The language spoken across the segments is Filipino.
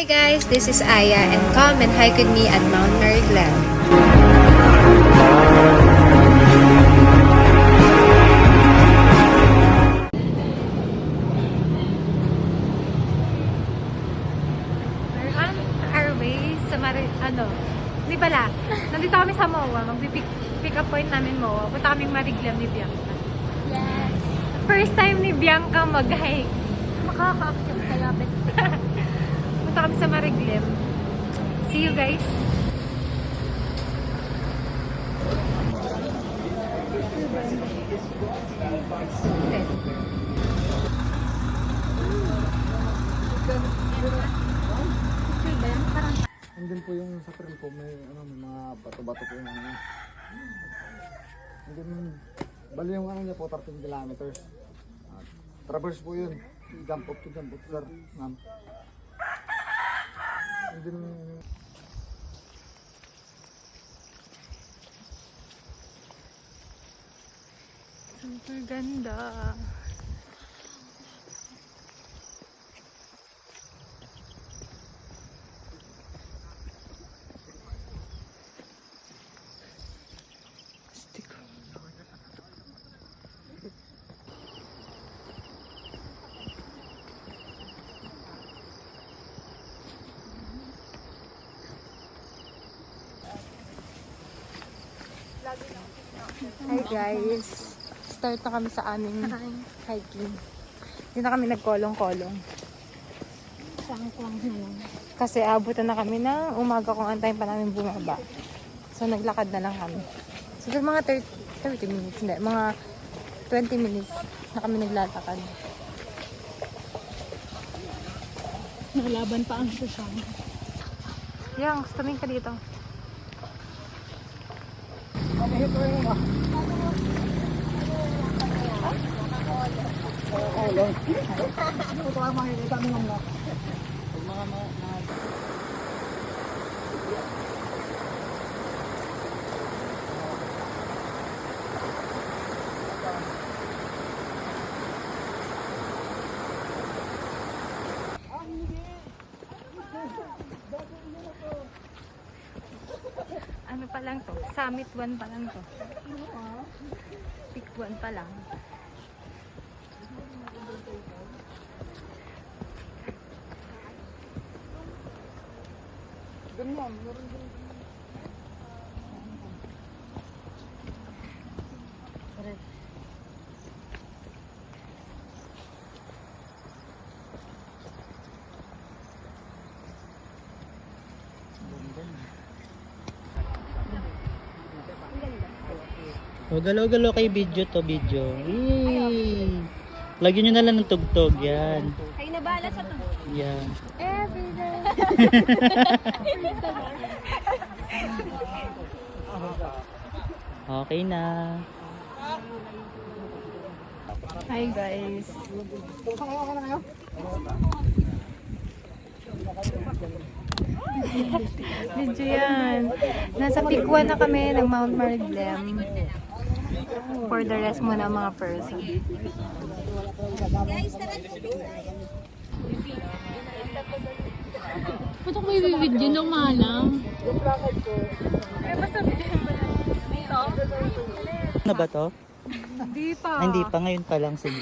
Hi guys, this is Aya and come and hike with me at Mount Mary Glen. We're on our way sa hindi pala, nandito kami sa MOA, mag-pick up point namin MOA, punta kaming Mariglam ni Bianca. Yes. First time ni Bianca mag-hike. Makaka-active kaya best. Punta kami sa Mariglam. See you guys! Andun po yung sa trail po, may mga bato-bato po yung Andun, bali yung niya po, 13 kilometers. Traverse po yun. Jump up to sir, ma'am. Andun, super ganda. Hi guys! Start na kami sa aming hiking. Hindi na kami nagkolong-kolong. Kwang-kwang na lang. Kasi abutan na kami ng umaga kung antayin pa namin bumaba. So naglakad na lang kami. So mga 30 minutes, hindi, mga 20 minutes na kami naglalakad. Nalaban pa ang susang. Yang, tumingin ka dito. Ano pa lang to? Summit 1 pa lang to. Peak 1 pa lang. ganyan, meron din. O, galaw-galaw kay video to, video. Yay! Lagyan nyo na lang ng tugtog, yan. Ay, nabala sa to. Yan. Everyday. Okay na. Hi guys! Video yan. Nasa peak 1 na kami ng Mount Mariglam. For the rest muna mga person. Ba't ako may video ng malang? Ano ba to? Hindi pa. Ah, hindi pa, ngayon pa lang. Sige.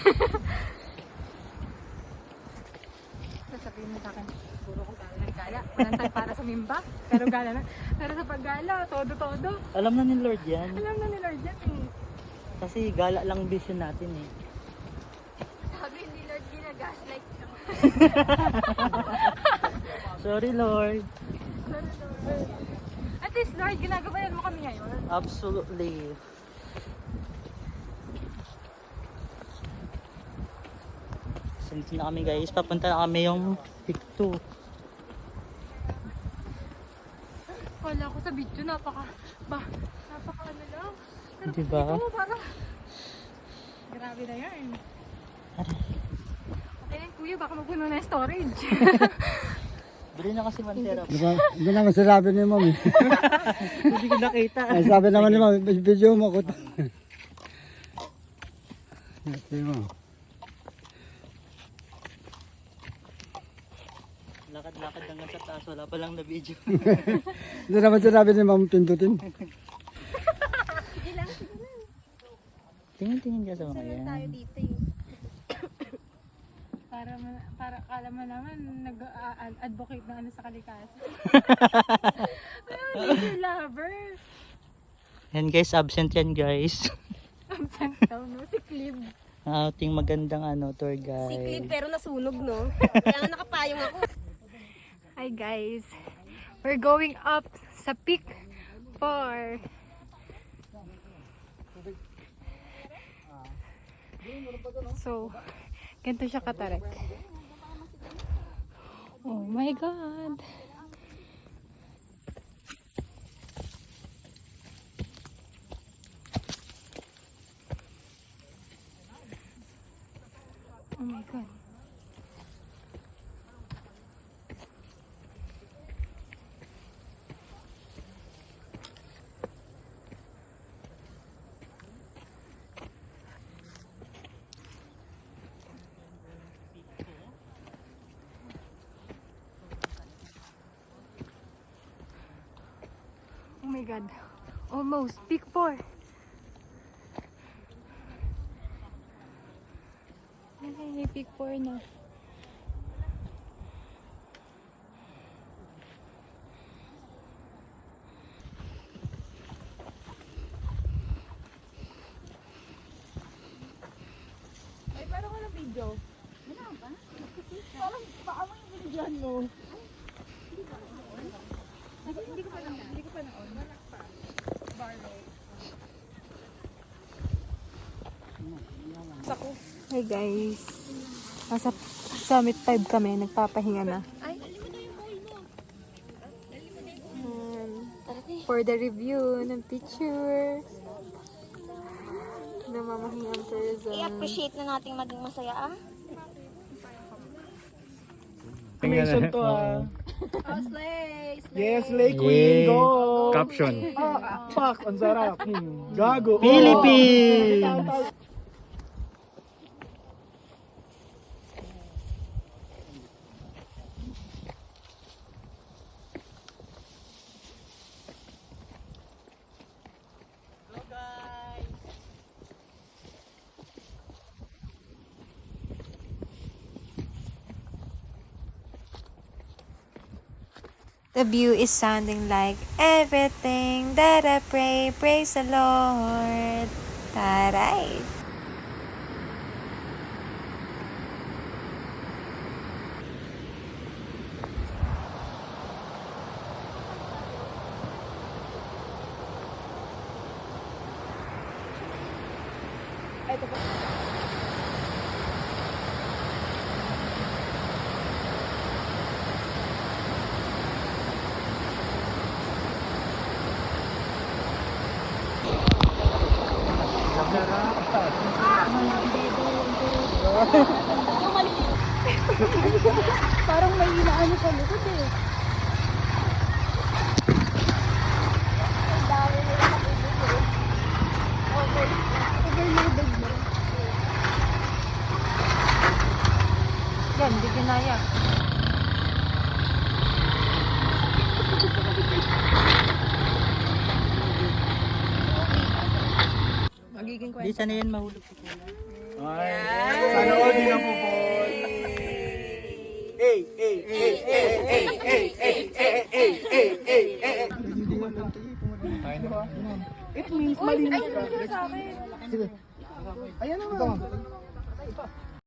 Sasabihin mo sa akin, puro ko gala ng gala. Walang time para sa mimba, pero gala na. Pero sa paggala, todo-todo. Alam na ni Lord yan. Alam na ni Lord yan eh. Kasi gala lang vision natin eh. Sabi ni Lord, ginagaslight ka. Sorry Lord. At least Lord, ginagabayan mo kami ngayon. Absolutely. Sunod na kami guys. Papunta na kami yung peak 2. Kala ko sa video, napaka ano lang. Pero Diba? ito, parang, grabe na yan. Okay na kuya, baka mapuno na yung storage. Bili na kasi Mantera. Diba, hindi naman sinabi ni ma'am eh. Hindi ko nakita. Ay, sabi naman ni ma'am, video mo ko. Sabi mo. lakad-lakad hanggang sa taas. Wala pa lang na video. Hindi naman sinabi ni Ma'am pindutin. Sige lang, sige lang. Tingin-tingin ka sa mga Saan yan. tayo dito eh. Para kala mo naman nag-advocate ng ano sa kalikasan. Nature lover. Yan guys, absent yan guys. Absent daw, no? Si Clive. Ang ating magandang tour Si guide. Clip pero nasunog, no? Kaya nga nakapayong ako. Hi guys. We're going up sa peak 4. So, ganito siya katarik. Oh my God. Oh my God. Oh my God. Almost. Peak 4. Ay, peak 4 na. Ay, parang walang video. Wala ba? Parang baka mo yung binigyan mo. Hindi ko pa na-on. Wala pa. Hi guys. Nasa Summit 5 kami. Nagpapahinga na. Ay, dali mo na yung bowl mo. For the review ng picture. Namamahingang person. I-appreciate na nating maging masaya, ah. Animation to Oh, slay! Yes, Lake Queen, go! Caption. Fuck, ang sarap. Gago. Philippines! The view is sounding like everything that I pray. Praise the Lord. Taray. Parang may inaano sa likod eh. Ang dami nila nakibig eh. Overloaded na. Yan, hindi ginaya. Di sana yan mahulog si Kuya. Sana all di na po po. Hey, hey, hey, hey, hey, hey, hey, hey, hey, hey, hey, hey. It means malinis ka. Sa akin. Sige. Ayan na.